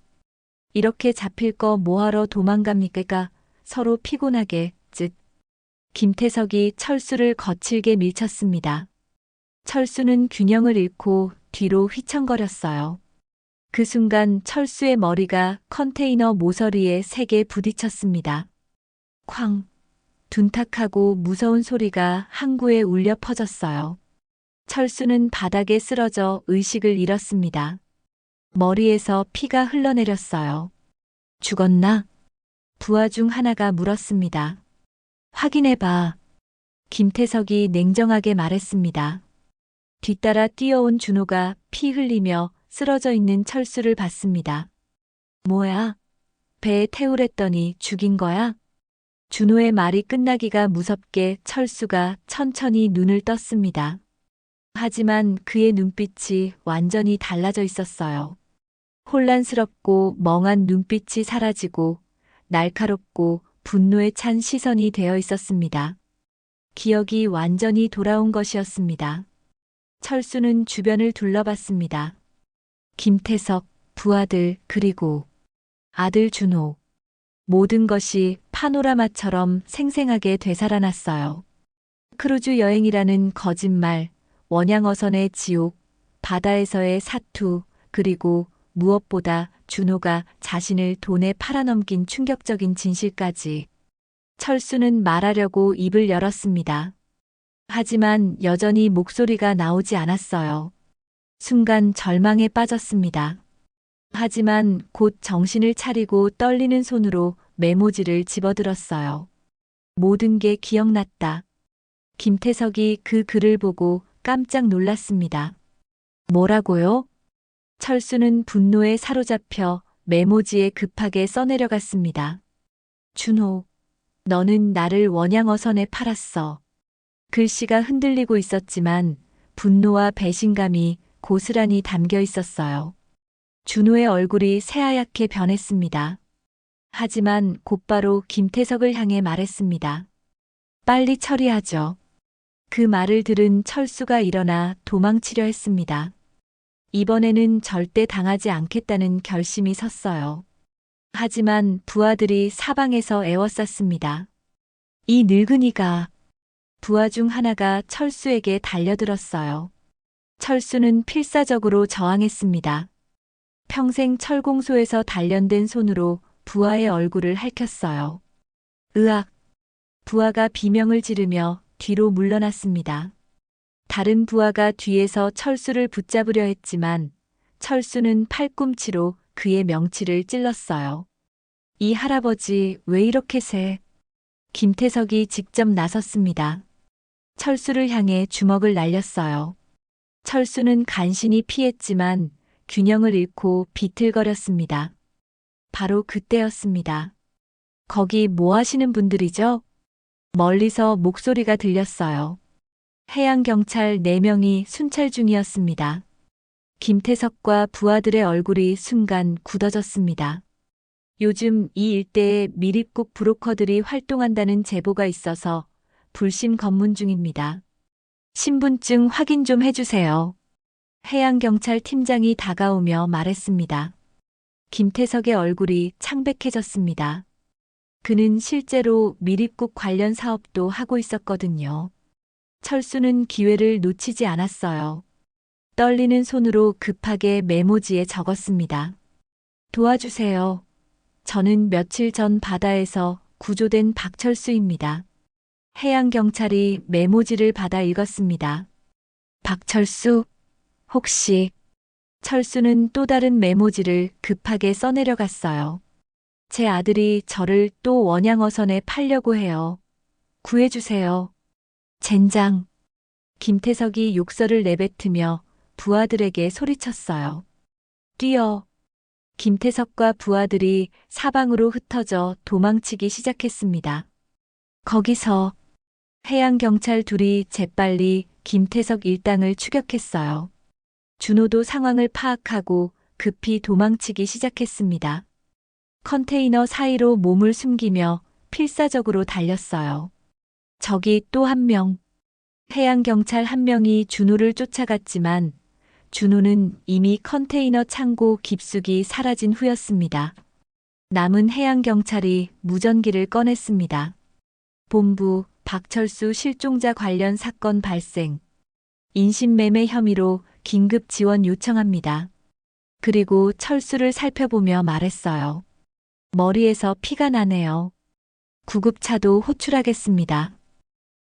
이렇게 잡힐 거 뭐하러 도망갑니까? 서로 피곤하게 김태석이 철수를 거칠게 밀쳤습니다. 철수는 균형을 잃고 뒤로 휘청거렸어요. 그 순간 철수의 머리가 컨테이너 모서리에 세게 부딪혔습니다. 쾅! 둔탁하고 무서운 소리가 항구에 울려 퍼졌어요. 철수는 바닥에 쓰러져 의식을 잃었습니다. 머리에서 피가 흘러내렸어요. 죽었나? 부하 중 하나가 물었습니다. 확인해봐. 김태석이 냉정하게 말했습니다. 뒤따라 뛰어온 준호가 피 흘리며 쓰러져 있는 철수를 봤습니다. 뭐야? 배에 태우랬더니 죽인 거야? 준호의 말이 끝나기가 무섭게 철수가 천천히 눈을 떴습니다. 하지만 그의 눈빛이 완전히 달라져 있었어요. 혼란스럽고 멍한 눈빛이 사라지고 날카롭고 분노에 찬 시선이 되어 있었습니다. 기억이 완전히 돌아온 것이었습니다. 철수는 주변을 둘러봤습니다. 김태석, 부하들, 그리고 아들 준호. 모든 것이 파노라마처럼 생생하게 되살아났어요. 크루즈 여행이라는 거짓말, 원양어선의 지옥, 바다에서의 사투, 그리고 무엇보다 준호가 자신을 돈에 팔아넘긴 충격적인 진실까지. 철수는 말하려고 입을 열었습니다. 하지만 여전히 목소리가 나오지 않았어요. 순간 절망에 빠졌습니다. 하지만 곧 정신을 차리고 떨리는 손으로 메모지를 집어들었어요. 모든 게 기억났다. 김태석이 그 글을 보고 깜짝 놀랐습니다. 뭐라고요? 철수는 분노에 사로잡혀 메모지에 급하게 써내려갔습니다. 준호, 너는 나를 원양어선에 팔았어. 글씨가 흔들리고 있었지만 분노와 배신감이 고스란히 담겨 있었어요. 준호의 얼굴이 새하얗게 변했습니다. 하지만 곧바로 김태석을 향해 말했습니다. 빨리 처리하죠. 그 말을 들은 철수가 일어나 도망치려 했습니다. 이번에는 절대 당하지 않겠다는 결심이 섰어요. 하지만 부하들이 사방에서 애워쌌습니다. 이 늙은이가. 부하 중 하나가 철수에게 달려들었어요. 철수는 필사적으로 저항했습니다. 평생 철공소에서 단련된 손으로 부하의 얼굴을 핥혔어요. 으악! 부하가 비명을 지르며 뒤로 물러났습니다. 다른 부하가 뒤에서 철수를 붙잡으려 했지만 철수는 팔꿈치로 그의 명치를 찔렀어요. 이 할아버지 왜 이렇게 세? 김태석이 직접 나섰습니다. 철수를 향해 주먹을 날렸어요. 철수는 간신히 피했지만 균형을 잃고 비틀거렸습니다. 바로 그때였습니다. 거기 뭐 하시는 분들이죠? 멀리서 목소리가 들렸어요. 해양경찰 4명이 순찰 중이었습니다. 김태석과 부하들의 얼굴이 순간 굳어졌습니다. 요즘 이 일대에 미립국 브로커들이 활동한다는 제보가 있어서 불심 검문 중입니다. 신분증 확인 좀 해주세요. 해양경찰 팀장이 다가오며 말했습니다. 김태석의 얼굴이 창백해졌습니다. 그는 실제로 미립국 관련 사업도 하고 있었거든요. 철수는 기회를 놓치지 않았어요. 떨리는 손으로 급하게 메모지에 적었습니다. 도와주세요. 저는 며칠 전 바다에서 구조된 박철수입니다. 해양경찰이 메모지를 받아 읽었습니다. 박철수? 혹시? 철수는 또 다른 메모지를 급하게 써내려갔어요. 제 아들이 저를 또 원양어선에 팔려고 해요. 구해주세요. 젠장. 김태석이 욕설을 내뱉으며 부하들에게 소리쳤어요. 뛰어. 김태석과 부하들이 사방으로 흩어져 도망치기 시작했습니다. 거기서 해양경찰 둘이 재빨리 김태석 일당을 추격했어요. 준호도 상황을 파악하고 급히 도망치기 시작했습니다. 컨테이너 사이로 몸을 숨기며 필사적으로 달렸어요. 저기 또 한 명. 해양경찰 한 명이 준호를 쫓아갔지만 준호는 이미 컨테이너 창고 깊숙이 사라진 후였습니다. 남은 해양경찰이 무전기를 꺼냈습니다. 본부, 박철수 실종자 관련 사건 발생. 인신매매 혐의로 긴급 지원 요청합니다. 그리고 철수를 살펴보며 말했어요. 머리에서 피가 나네요. 구급차도 호출하겠습니다.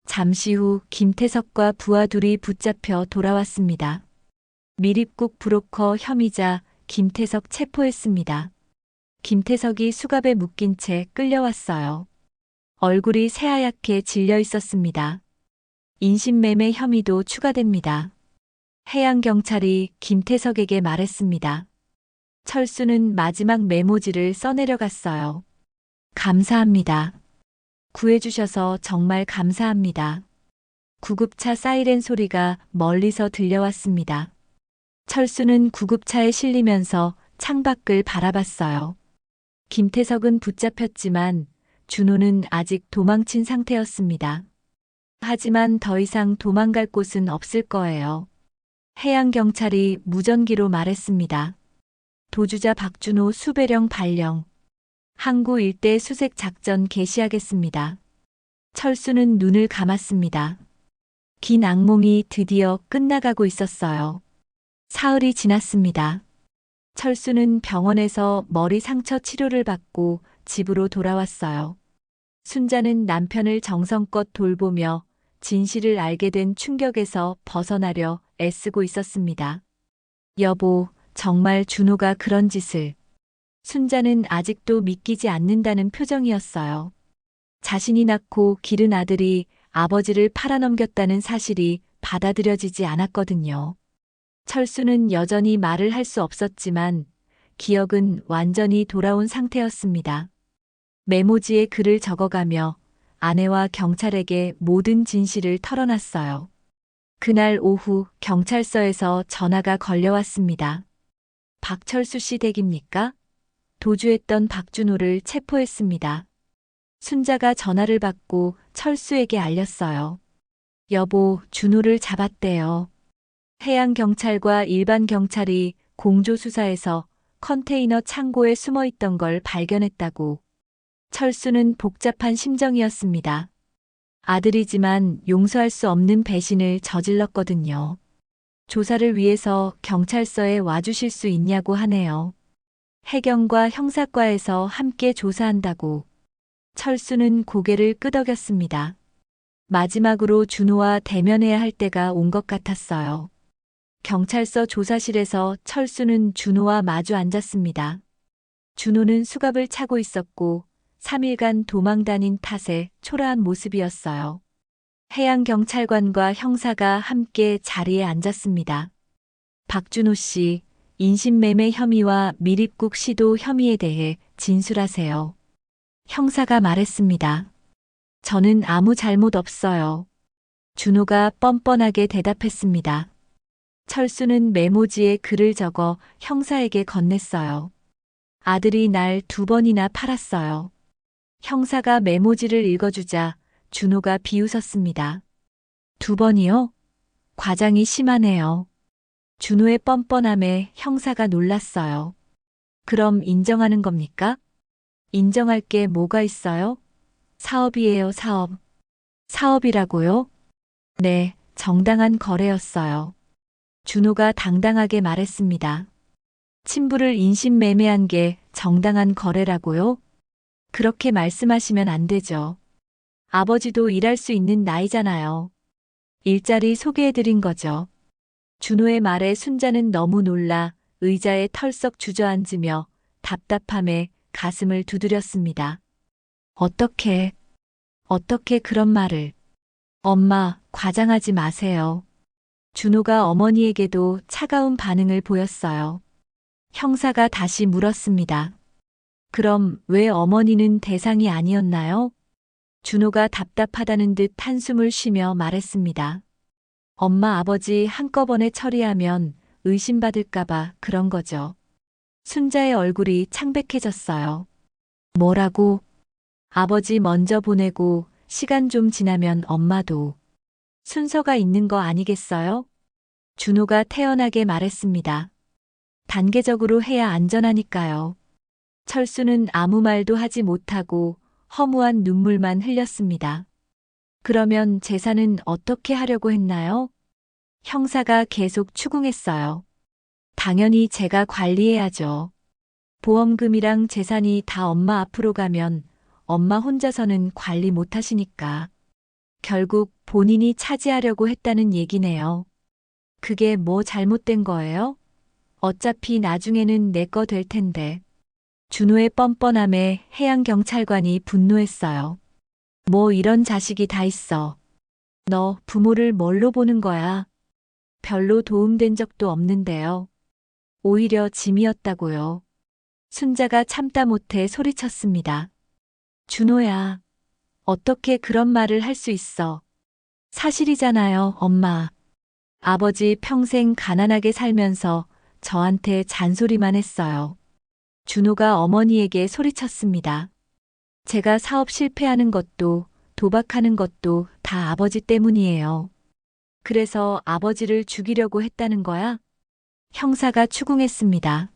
잠시 후 김태석과 부하 둘이 붙잡혀 돌아왔습니다. 미립국 브로커 혐의자 김태석 체포했습니다. 김태석이 수갑에 묶인 채 끌려왔어요. 얼굴이 새하얗게 질려 있었습니다. 인신매매 혐의도 추가됩니다. 해양경찰이 김태석에게 말했습니다. 철수는 마지막 메모지를 써내려갔어요. 감사합니다. 구해주셔서 정말 감사합니다. 구급차 사이렌 소리가 멀리서 들려왔습니다. 철수는 구급차에 실리면서 창밖을 바라봤어요. 김태석은 붙잡혔지만 준호는 아직 도망친 상태였습니다. 하지만 더 이상 도망갈 곳은 없을 거예요. 해양경찰이 무전기로 말했습니다. 도주자 박준호 수배령 발령. 항구 일대 수색 작전 개시하겠습니다. 철수는 눈을 감았습니다. 긴 악몽이 드디어 끝나가고 있었어요. 사흘이 지났습니다. 철수는 병원에서 머리 상처 치료를 받고 집으로 돌아왔어요. 순자는 남편을 정성껏 돌보며 진실을 알게 된 충격에서 벗어나려 애쓰고 있었습니다. 여보, 정말 준호가 그런 짓을. 순자는 아직도 믿기지 않는다는 표정이었어요. 자신이 낳고 기른 아들이 아버지를 팔아넘겼다는 사실이 받아들여지지 않았거든요. 철수는 여전히 말을 할 수 없었지만 기억은 완전히 돌아온 상태였습니다. 메모지에 글을 적어가며 아내와 경찰에게 모든 진실을 털어놨어요. 그날 오후 경찰서에서 전화가 걸려왔습니다. 박철수 씨 댁입니까? 도주했던 박준호를 체포했습니다. 순자가 전화를 받고 철수에게 알렸어요. 여보, 준호를 잡았대요. 해양경찰과 일반경찰이 공조수사에서 컨테이너 창고에 숨어있던 걸 발견했다고. 철수는 복잡한 심정이었습니다. 아들이지만 용서할 수 없는 배신을 저질렀거든요. 조사를 위해서 경찰서에 와주실 수 있냐고 하네요. 해경과 형사과에서 함께 조사한다고. 철수는 고개를 끄덕였습니다. 마지막으로 준호와 대면해야 할 때가 온 것 같았어요. 경찰서 조사실에서 철수는 준호와 마주 앉았습니다. 준호는 수갑을 차고 있었고 3일간 도망 다닌 탓에 초라한 모습이었어요. 해양경찰관과 형사가 함께 자리에 앉았습니다. 박준호 씨, 인신매매 혐의와 밀입국 시도 혐의에 대해 진술하세요. 형사가 말했습니다. 저는 아무 잘못 없어요. 준호가 뻔뻔하게 대답했습니다. 철수는 메모지에 글을 적어 형사에게 건넸어요. 아들이 날 2번이나 팔았어요. 형사가 메모지를 읽어주자 준호가 비웃었습니다. 2번이요? 과장이 심하네요. 준호의 뻔뻔함에 형사가 놀랐어요. 그럼 인정하는 겁니까? 인정할 게 뭐가 있어요? 사업이에요, 사업. 사업이라고요? 네, 정당한 거래였어요. 준호가 당당하게 말했습니다. 친부를 인신매매한 게 정당한 거래라고요? 그렇게 말씀하시면 안 되죠. 아버지도 일할 수 있는 나이잖아요. 일자리 소개해드린 거죠. 준호의 말에 순자는 너무 놀라 의자에 털썩 주저앉으며 답답함에 가슴을 두드렸습니다. 어떻게 그런 말을. 엄마, 과장하지 마세요. 준호가 어머니에게도 차가운 반응을 보였어요. 형사가 다시 물었습니다. 그럼 왜 어머니는 대상이 아니었나요? 준호가 답답하다는 듯 한숨을 쉬며 말했습니다. 엄마 아버지 한꺼번에 처리하면 의심받을까봐 그런 거죠. 순자의 얼굴이 창백해졌어요. 뭐라고? 아버지 먼저 보내고 시간 좀 지나면 엄마도. 순서가 있는 거 아니겠어요? 준호가 태연하게 말했습니다. 단계적으로 해야 안전하니까요. 철수는 아무 말도 하지 못하고 허무한 눈물만 흘렸습니다. 그러면 재산은 어떻게 하려고 했나요? 형사가 계속 추궁했어요. 당연히 제가 관리해야죠. 보험금이랑 재산이 다 엄마 앞으로 가면 엄마 혼자서는 관리 못 하시니까. 결국 본인이 차지하려고 했다는 얘기네요. 그게 뭐 잘못된 거예요? 어차피 나중에는 내 거 될 텐데. 준호의 뻔뻔함에 해양경찰관이 분노했어요. 뭐 이런 자식이 다 있어. 너 부모를 뭘로 보는 거야? 별로 도움된 적도 없는데요. 오히려 짐이었다고요. 순자가 참다 못해 소리쳤습니다. 준호야, 어떻게 그런 말을 할 수 있어? 사실이잖아요, 엄마. 아버지 평생 가난하게 살면서 저한테 잔소리만 했어요. 준호가 어머니에게 소리쳤습니다. 제가 사업 실패하는 것도 도박하는 것도 다 아버지 때문이에요. 그래서 아버지를 죽이려고 했다는 거야? 형사가 추궁했습니다.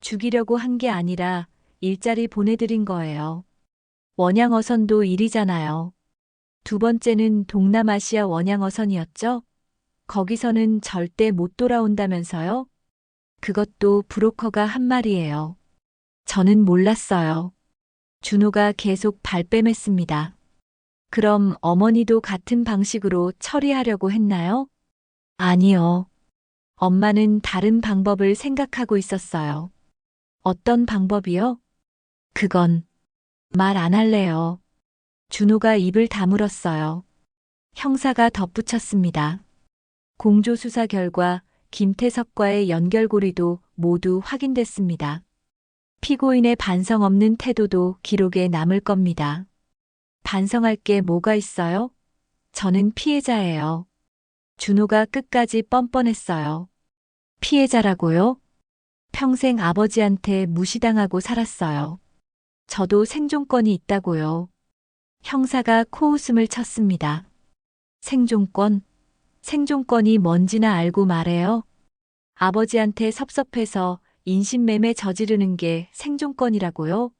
죽이려고 한 게 아니라 일자리 보내드린 거예요. 원양어선도 일이잖아요. 두 번째는 동남아시아 원양어선이었죠? 거기서는 절대 못 돌아온다면서요? 그것도 브로커가 한 말이에요. 저는 몰랐어요. 준호가 계속 발뺌했습니다. 그럼 어머니도 같은 방식으로 처리하려고 했나요? 아니요. 엄마는 다른 방법을 생각하고 있었어요. 어떤 방법이요? 그건 말 안 할래요. 준호가 입을 다물었어요. 형사가 덧붙였습니다. 공조수사 결과 김태석과의 연결고리도 모두 확인됐습니다. 피고인의 반성 없는 태도도 기록에 남을 겁니다. 반성할 게 뭐가 있어요? 저는 피해자예요. 준호가 끝까지 뻔뻔했어요. 피해자라고요? 평생 아버지한테 무시당하고 살았어요. 저도 생존권이 있다고요. 형사가 코웃음을 쳤습니다. 생존권? 생존권이 뭔지나 알고 말해요. 아버지한테 섭섭해서 인신매매 저지르는 게 생존권이라고요?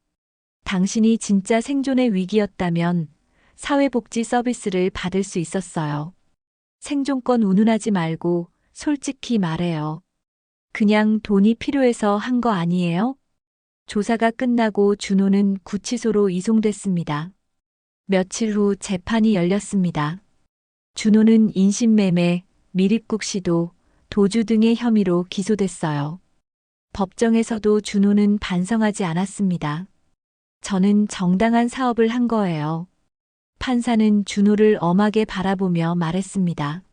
당신이 진짜 생존의 위기였다면 사회복지 서비스를 받을 수 있었어요. 생존권 운운하지 말고 솔직히 말해요. 그냥 돈이 필요해서 한 거 아니에요? 조사가 끝나고 준호는 구치소로 이송됐습니다. 며칠 후 재판이 열렸습니다. 준호는 인신매매, 미립국 시도, 도주 등의 혐의로 기소됐어요. 법정에서도 준호는 반성하지 않았습니다. 저는 정당한 사업을 한 거예요. 판사는 준호를 엄하게 바라보며 말했습니다.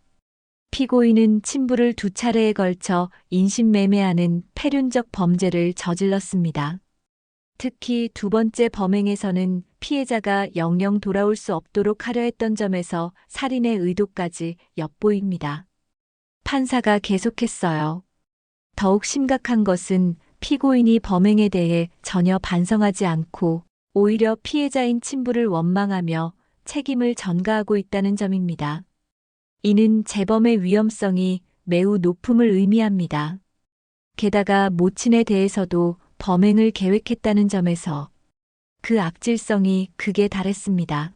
피고인은 친부를 2차례에 걸쳐 인신매매하는 패륜적 범죄를 저질렀습니다. 특히 두 번째 범행에서는 피해자가 영영 돌아올 수 없도록 하려 했던 점에서 살인의 의도까지 엿보입니다. 판사가 계속했어요. 더욱 심각한 것은 피고인이 범행에 대해 전혀 반성하지 않고 오히려 피해자인 친부를 원망하며 책임을 전가하고 있다는 점입니다. 이는 재범의 위험성이 매우 높음을 의미합니다. 게다가 모친에 대해서도 범행을 계획했다는 점에서 그 악질성이 극에 달했습니다.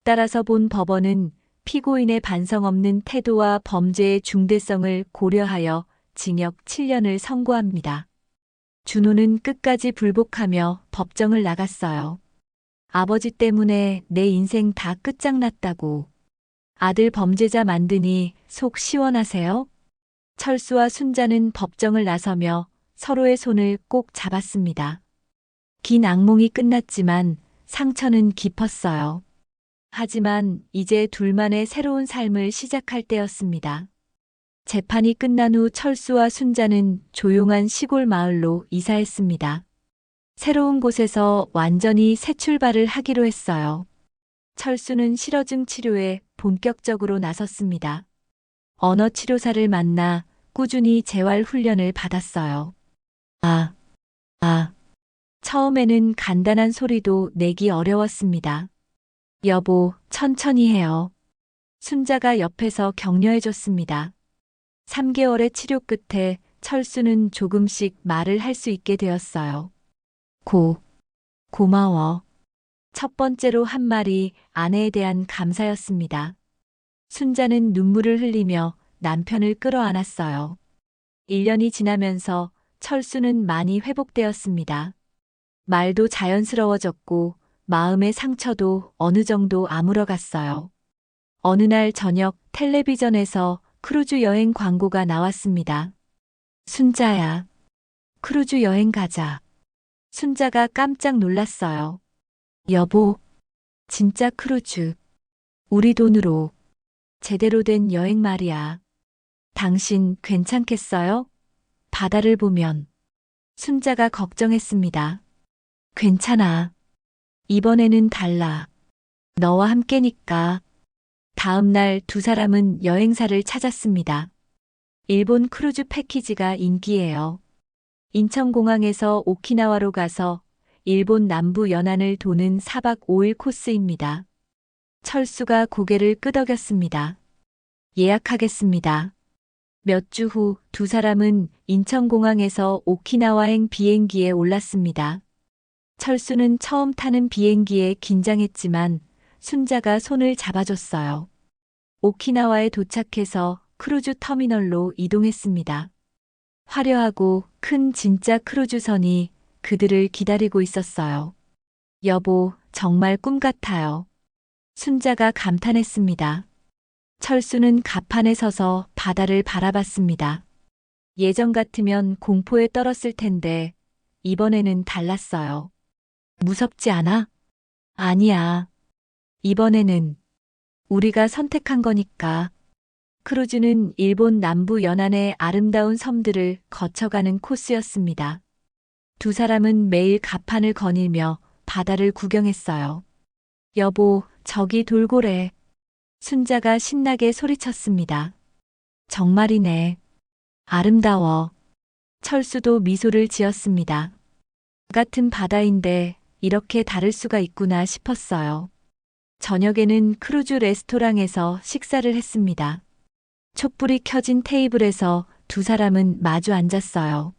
따라서 본 법원은 피고인의 반성 없는 태도와 범죄의 중대성을 고려하여 징역 7년을 선고합니다. 준호는 끝까지 불복하며 법정을 나갔어요. 아버지 때문에 내 인생 다 끝장났다고. 아들 범죄자 만드니 속 시원하세요? 철수와 순자는 법정을 나서며 서로의 손을 꼭 잡았습니다. 긴 악몽이 끝났지만 상처는 깊었어요. 하지만 이제 둘만의 새로운 삶을 시작할 때였습니다. 재판이 끝난 후 철수와 순자는 조용한 시골 마을로 이사했습니다. 새로운 곳에서 완전히 새 출발을 하기로 했어요. 철수는 실어증 치료에 본격적으로 나섰습니다. 언어 치료사를 만나 꾸준히 재활 훈련을 받았어요. 처음에는 간단한 소리도 내기 어려웠습니다. 여보, 천천히 해요. 순자가 옆에서 격려해줬습니다. 3개월의 치료 끝에 철수는 조금씩 말을 할 수 있게 되었어요. 고마워. 첫 번째로 한 말이 아내에 대한 감사였습니다. 순자는 눈물을 흘리며 남편을 끌어안았어요. 1년이 지나면서 철수는 많이 회복되었습니다. 말도 자연스러워졌고 마음의 상처도 어느 정도 아물어갔어요. 어느 날 저녁 텔레비전에서 크루즈 여행 광고가 나왔습니다. 순자야, 크루즈 여행 가자. 순자가 깜짝 놀랐어요. 여보, 진짜 크루즈. 우리 돈으로. 제대로 된 여행 말이야. 당신 괜찮겠어요? 바다를 보면. 순자가 걱정했습니다. 괜찮아. 이번에는 달라. 너와 함께니까. 다음 날 두 사람은 여행사를 찾았습니다. 일본 크루즈 패키지가 인기예요. 인천공항에서 오키나와로 가서 일본 남부 연안을 도는 4박 5일 코스입니다. 철수가 고개를 끄덕였습니다. 예약하겠습니다. 몇 주 후 두 사람은 인천공항에서 오키나와행 비행기에 올랐습니다. 철수는 처음 타는 비행기에 긴장했지만 순자가 손을 잡아줬어요. 오키나와에 도착해서 크루즈 터미널로 이동했습니다. 화려하고 큰 진짜 크루즈선이 그들을 기다리고 있었어요. 여보, 정말 꿈 같아요. 순자가 감탄했습니다. 철수는 갑판에 서서 바다를 바라봤습니다. 예전 같으면 공포에 떨었을 텐데 이번에는 달랐어요. 무섭지 않아? 아니야. 이번에는 우리가 선택한 거니까. 크루즈는 일본 남부 연안의 아름다운 섬들을 거쳐가는 코스였습니다. 두 사람은 매일 갑판을 거닐며 바다를 구경했어요. 여보, 저기 돌고래. 순자가 신나게 소리쳤습니다. 정말이네. 아름다워. 철수도 미소를 지었습니다. 같은 바다인데 이렇게 다를 수가 있구나 싶었어요. 저녁에는 크루즈 레스토랑에서 식사를 했습니다. 촛불이 켜진 테이블에서 두 사람은 마주 앉았어요.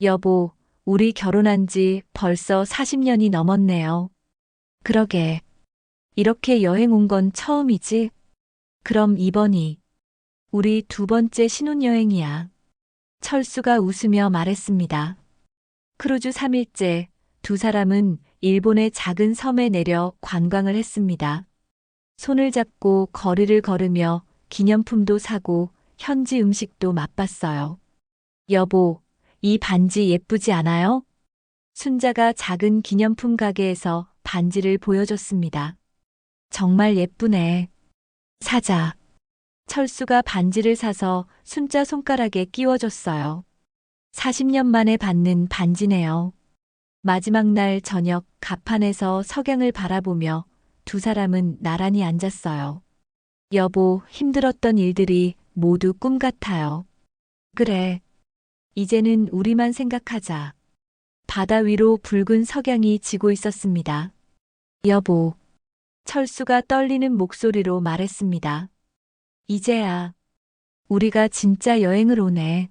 여보, 우리 결혼한 지 벌써 40년이 넘었네요. 그러게. 이렇게 여행 온 건 처음이지? 그럼 이번이 우리 두 번째 신혼여행이야. 철수가 웃으며 말했습니다. 크루즈 3일째 두 사람은 일본의 작은 섬에 내려 관광을 했습니다. 손을 잡고 거리를 걸으며 기념품도 사고 현지 음식도 맛봤어요. 여보, 이 반지 예쁘지 않아요? 순자가 작은 기념품 가게에서 반지를 보여줬습니다. 정말 예쁘네. 사자. 철수가 반지를 사서 순자 손가락에 끼워줬어요. 40년 만에 받는 반지네요. 마지막 날 저녁 갑판에서 석양을 바라보며 두 사람은 나란히 앉았어요. 여보, 힘들었던 일들이 모두 꿈 같아요. 그래. 이제는 우리만 생각하자. 바다 위로 붉은 석양이 지고 있었습니다. 여보. 철수가 떨리는 목소리로 말했습니다. 이제야 우리가 진짜 여행을 오네.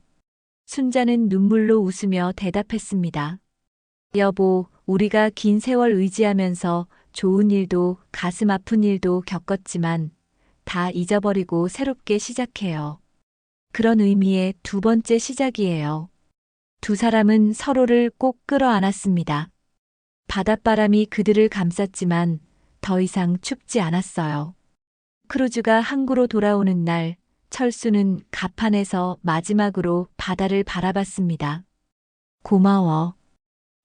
순자는 눈물로 웃으며 대답했습니다. 여보, 우리가 긴 세월 의지하면서 좋은 일도 가슴 아픈 일도 겪었지만 다 잊어버리고 새롭게 시작해요. 그런 의미의 두 번째 시작이에요. 두 사람은 서로를 꼭 끌어안았습니다. 바닷바람이 그들을 감쌌지만 더 이상 춥지 않았어요. 크루즈가 항구로 돌아오는 날, 철수는 갑판에서 마지막으로 바다를 바라봤습니다. 고마워.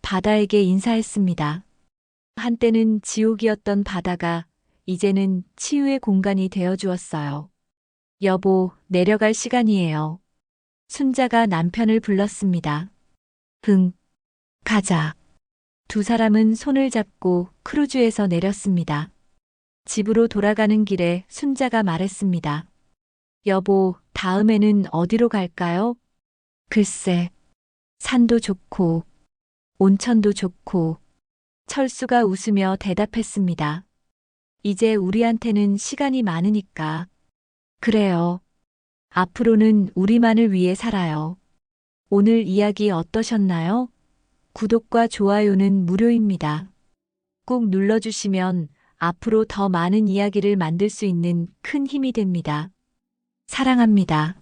바다에게 인사했습니다. 한때는 지옥이었던 바다가 이제는 치유의 공간이 되어 주었어요. 여보, 내려갈 시간이에요. 순자가 남편을 불렀습니다. 가자. 두 사람은 손을 잡고 크루즈에서 내렸습니다. 집으로 돌아가는 길에 순자가 말했습니다. 여보, 다음에는 어디로 갈까요? 글쎄, 산도 좋고, 온천도 좋고. 철수가 웃으며 대답했습니다. 이제 우리한테는 시간이 많으니까. 그래요. 앞으로는 우리만을 위해 살아요. 오늘 이야기 어떠셨나요? 구독과 좋아요는 무료입니다. 꾹 눌러주시면 앞으로 더 많은 이야기를 만들 수 있는 큰 힘이 됩니다. 사랑합니다.